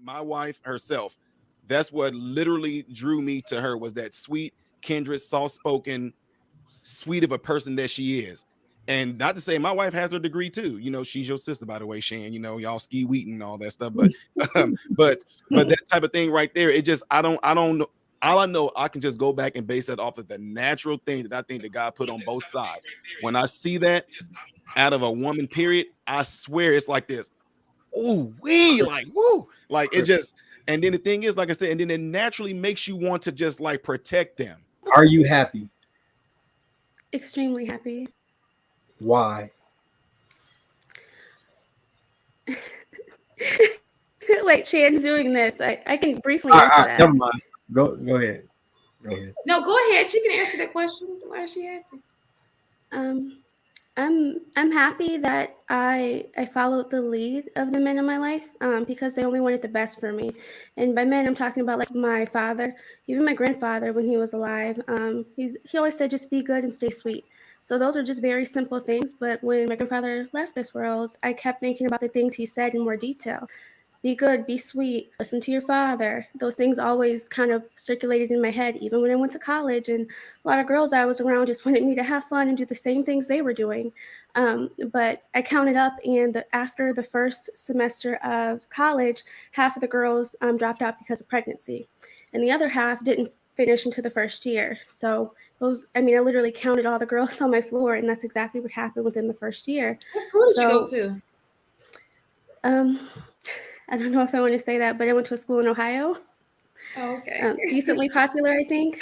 my wife herself, that's what literally drew me to her, was that sweet, kindred, soft-spoken, sweet of a person that she is. And not to say my wife has her degree too. You know, she's your sister, by the way, Shan. You know, y'all ski Wheaton and all that stuff. But that type of thing right there, it just I don't know. All I know, I can just go back and base that off of the natural thing that I think that God put on both sides. When I see that out of a woman, period, I swear it's like this. Ooh, wee, like woo, like it just. And then the thing is, like I said, and then it naturally makes you want to just like protect them. Are you happy? Extremely happy. Why? Like Chan's doing this. I can briefly answer that. Never mind. Go ahead. No, go ahead. She can answer that question. Why is she happy? I'm happy that I followed the lead of the men in my life because they only wanted the best for me. And by men, I'm talking about like my father, even my grandfather when he was alive. He always said just be good and stay sweet. So those are just very simple things. But when my grandfather left this world, I kept thinking about the things he said in more detail. Be good, be sweet, listen to your father. Those things always kind of circulated in my head, even when I went to college. And a lot of girls I was around just wanted me to have fun and do the same things they were doing. But I counted up, and after the first semester of college, half of the girls dropped out because of pregnancy. And the other half didn't finish into the first year. So I literally counted all the girls on my floor, and that's exactly what happened within the first year. What school did you go to? I don't know if I want to say that, but I went to a school in Ohio. Oh, okay. Decently popular, I think.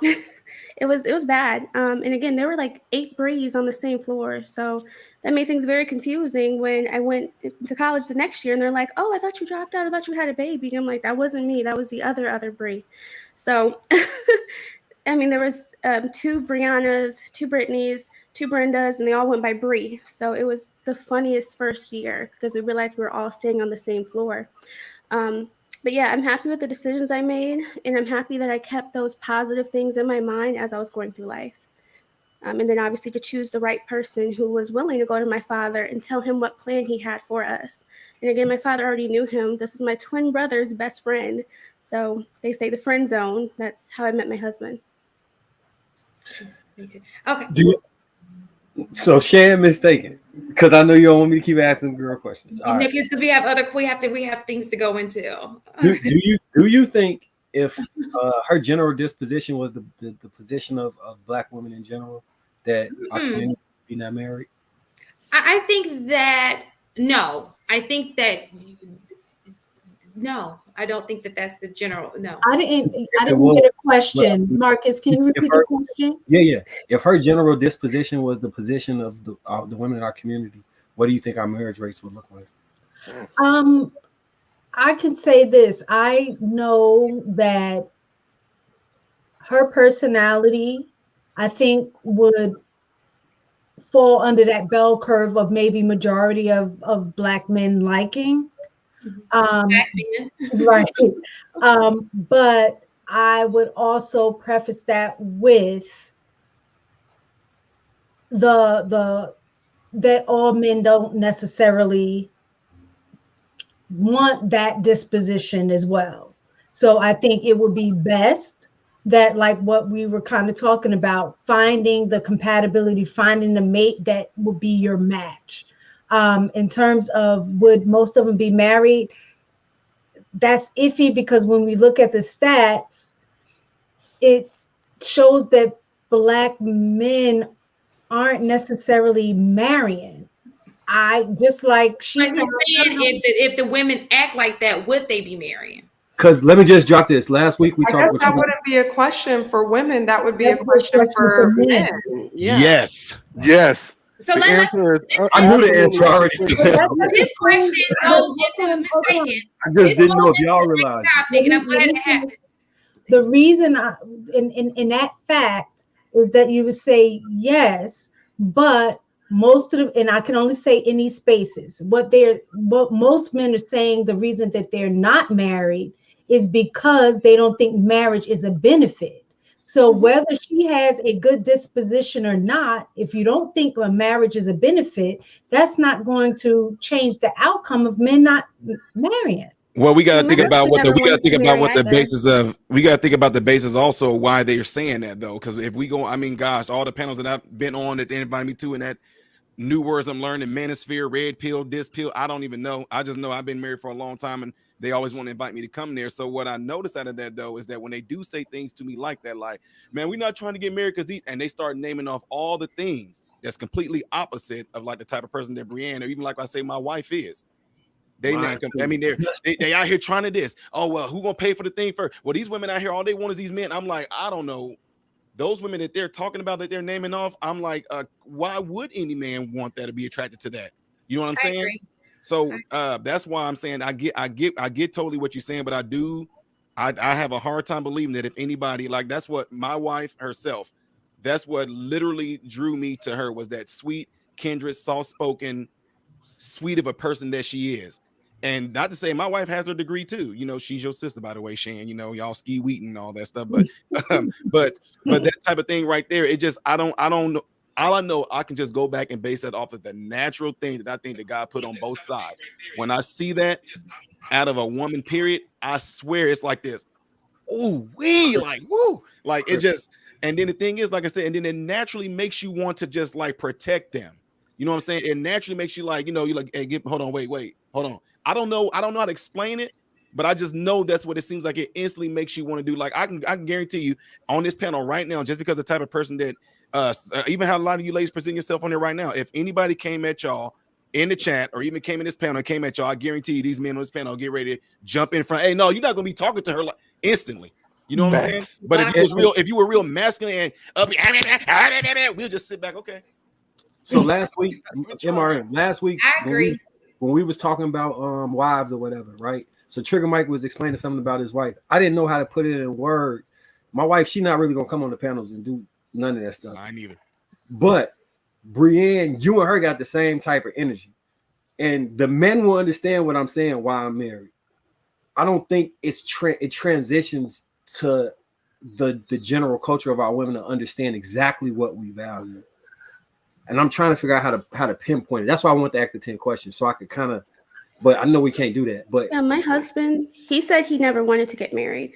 It was bad. And again, there were like 8 Brees on the same floor. So that made things very confusing when I went to college the next year and they're like, oh, I thought you dropped out. I thought you had a baby. And I'm like, that wasn't me. That was the other Bree. So, there was 2 Briannas, 2 Brittany's, 2 Brendas, and they all went by Bree. So it was the funniest first year because we realized we were all staying on the same floor. But yeah, I'm happy with the decisions I made, and I'm happy that I kept those positive things in my mind as I was going through life. And then obviously to choose the right person who was willing to go to my father and tell him what plan he had for us. And again, my father already knew him. This is my twin brother's best friend. So they say the friend zone. That's how I met my husband. Okay. So Shan mistaken, because I know you don't want me to keep asking girl questions. All right. Because we have things to go into. Do you think if her general disposition was the position of Black women in general, that our community would be not married? I think that no. I think that no. I don't think that that's the general. No. I didn't get a question. Marcus, can you repeat the question? Yeah. If her general disposition was the position of the women in our community, what do you think our marriage rates would look like? I could say this. I know that her personality, I think, would fall under that bell curve of maybe majority of Black men liking. Right. But I would also preface that with that all men don't necessarily want that disposition as well. So I think it would be best that, like what we were kind of talking about, finding the compatibility, finding the mate that would be your match. In terms of would most of them be married, that's iffy because when we look at the stats, it shows that Black men aren't necessarily marrying. If the women act like that, would they be marrying? Because let me just drop this. Last week we talked about that wouldn't be a question for women. That would be a question for men. Yeah. Yes. So let's. I knew the answer already. This question goes into mistaken. I just didn't know if y'all realized. And I'm glad it happened. The reason in that fact is that you would say yes, but most of them, and I can only say in these spaces, what most men are saying, the reason that they're not married is because they don't think marriage is a benefit. So whether she has a good disposition or not, if you don't think a marriage is a benefit, that's not going to change the outcome of men not marrying. Well, we got to My think about husband what the never we got to wanted think to about marry what the either. basis of we got to think about the basis also why they're saying that though, because if we go, I mean, gosh, all the panels that I've been on that they invited me to, and that new words I'm learning, manosphere, red pill, this pill, I don't even know. I just know I've been married for a long time, and they always want to invite me to come there. So what I noticed out of that though is that when they do say things to me like that, like, man, we're not trying to get married because these, and they start naming off all the things that's completely opposite of like the type of person that Brienne, or even like I say my wife is. They, Mine too. I mean, they out here trying to this. Oh well, who gonna pay for the thing first? Well, these women out here, all they want is these men. I'm like, I don't know. Those women that they're talking about, that they're naming off, I'm like, why would any man want that to be attracted to that? You know what I'm saying? agree. So that's why I'm saying I get totally what you're saying, but I have a hard time believing that if anybody, like, that's what my wife herself, that's what literally drew me to her, was that sweet, kindred, soft-spoken, sweet of a person that she is. And not to say my wife has her degree too. You know, she's your sister, by the way, Shan. You know, y'all ski wheaton and all that stuff. But but that type of thing right there, it just I don't know. All I know, I can just go back and base that off of the natural thing that I think that God put on both sides. When I see that out of a woman, period, I swear it's like this. Ooh, wee, like woo, like it just. And then the thing is, like I said, and then it naturally makes you want to just like protect them. You know what I'm saying? It naturally makes you like, you know, you're like, hey, hold on, wait, hold on. I don't know how to explain it, but I just know that's what it seems like. It instantly makes you want to do. Like I can guarantee you on this panel right now, just because the type of person that even how a lot of you ladies present yourself on there right now. If anybody came at y'all in the chat or even came in this panel and came at y'all, I guarantee you these men on this panel get ready to jump in front. Hey, no, you're not gonna be talking to her like instantly. You know what I'm saying? But if you were real masculine and we'll just sit back, okay. So last week, MRM, last week, I agree. When we was talking about wives or whatever, right? So Trigger Mike was explaining something about his wife. I didn't know how to put it in words. My wife, she not really gonna come on the panels and do none of that stuff. I neither. But Brienne, you and her got the same type of energy, and the men will understand what I'm saying. Why I'm married. I don't think it transitions to the general culture of our women to understand exactly what we value. And I'm trying to figure out how to pinpoint it. That's why I want to ask the 10 questions so I could kind of, but I know we can't do that. But yeah, my husband, he said he never wanted to get married.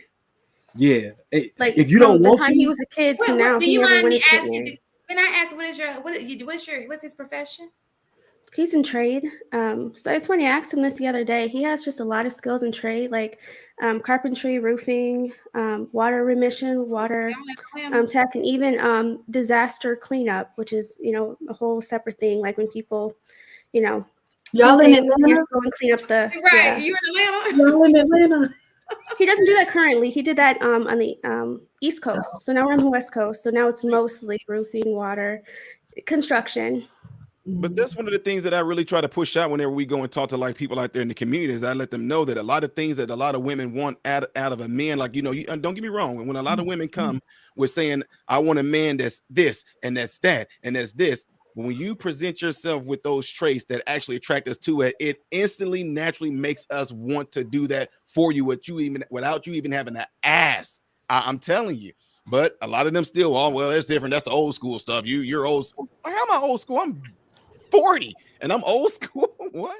Yeah, Like if you from don't the want time to, he was a kid to now, do he you never mind wanted me to get asking? married. Can I ask what's his profession? He's in trade. So it's funny, I asked him this the other day. He has just a lot of skills in trade, like carpentry, roofing, water remission, water tech, and even disaster cleanup, which is, you know, a whole separate thing. Like when people, you know, Y'all in he has Atlanta? to go and clean up the Right, yeah. you in Atlanta? Y'all in Atlanta? He doesn't do that currently. He did that on the East Coast. So now we're on the West Coast. So now it's mostly roofing, water, construction. But that's one of the things that I really try to push out whenever we go and talk to like people out there in the community, is I let them know that a lot of things that a lot of women want out of a man, like, you know, don't get me wrong. When a lot of women come with saying, I want a man that's this and that's that and that's this. But when you present yourself with those traits that actually attract us to it, it instantly, naturally makes us want to do that for you, without you even having to ask. I'm telling you. But a lot of them still, oh, well, that's different. That's the old school stuff. You're old school. How am I old school? I'm 40 and I'm old school. What?